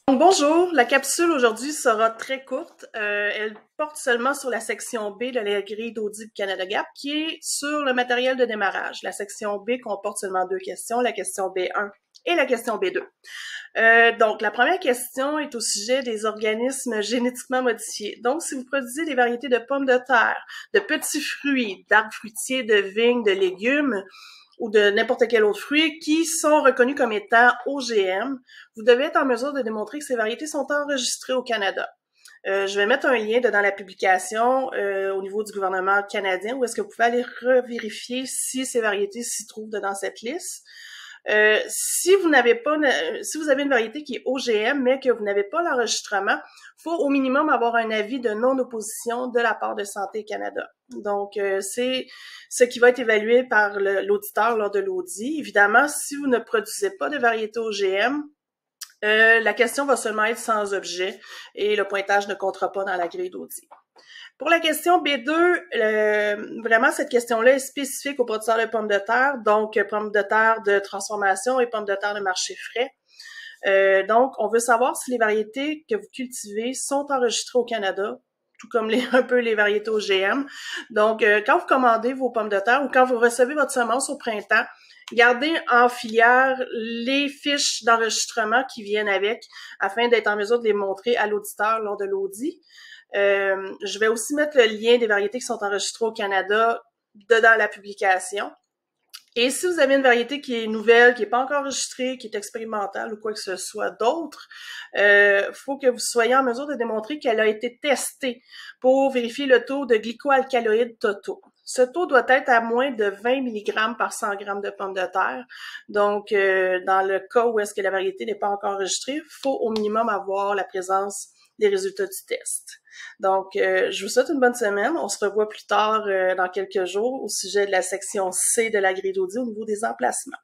Donc, bonjour, la capsule aujourd'hui sera très courte. Elle porte seulement sur la section B de la grille d'audit Canada Gap, qui est sur le matériel de démarrage. La section B comporte seulement deux questions, la question B1 et la question B2. Donc, la première question est au sujet des organismes génétiquement modifiés. Donc, si vous produisez des variétés de pommes de terre, de petits fruits, d'arbres fruitiers, de vignes, de légumes, ou de n'importe quel autre fruit qui sont reconnus comme étant OGM, vous devez être en mesure de démontrer que ces variétés sont enregistrées au Canada. Je vais mettre un lien dans la publication au niveau du gouvernement canadien où est-ce que vous pouvez aller revérifier si ces variétés s'y trouvent dans cette liste. Si vous avez une variété qui est OGM, mais que vous n'avez pas l'enregistrement, il faut au minimum avoir un avis de non-opposition de la part de Santé Canada. Donc, c'est ce qui va être évalué par l'auditeur lors de l'audit. Évidemment, si vous ne produisez pas de variété OGM, la question va seulement être sans objet et le pointage ne comptera pas dans la grille d'audit. Pour la question B2, vraiment, cette question-là est spécifique aux producteurs de pommes de terre, donc pommes de terre de transformation et pommes de terre de marché frais. Donc, on veut savoir si les variétés que vous cultivez sont enregistrées au Canada, tout comme un peu les variétés OGM. Donc, quand vous commandez vos pommes de terre ou quand vous recevez votre semence au printemps, gardez en filière les fiches d'enregistrement qui viennent avec afin d'être en mesure de les montrer à l'auditeur lors de l'audit. Je vais aussi mettre le lien des variétés qui sont enregistrées au Canada dedans la publication. Et si vous avez une variété qui est nouvelle, qui n'est pas encore enregistrée, qui est expérimentale ou quoi que ce soit d'autre, faut que vous soyez en mesure de démontrer qu'elle a été testée pour vérifier le taux de glycoalcaloïdes totaux. Ce taux doit être à moins de 20 mg par 100 g de pommes de terre. Donc, dans le cas où est-ce que la variété n'est pas encore enregistrée, il faut au minimum avoir la présence des résultats du test. Donc, je vous souhaite une bonne semaine. On se revoit plus tard dans quelques jours au sujet de la section C de la grille d'audit au niveau des emplacements.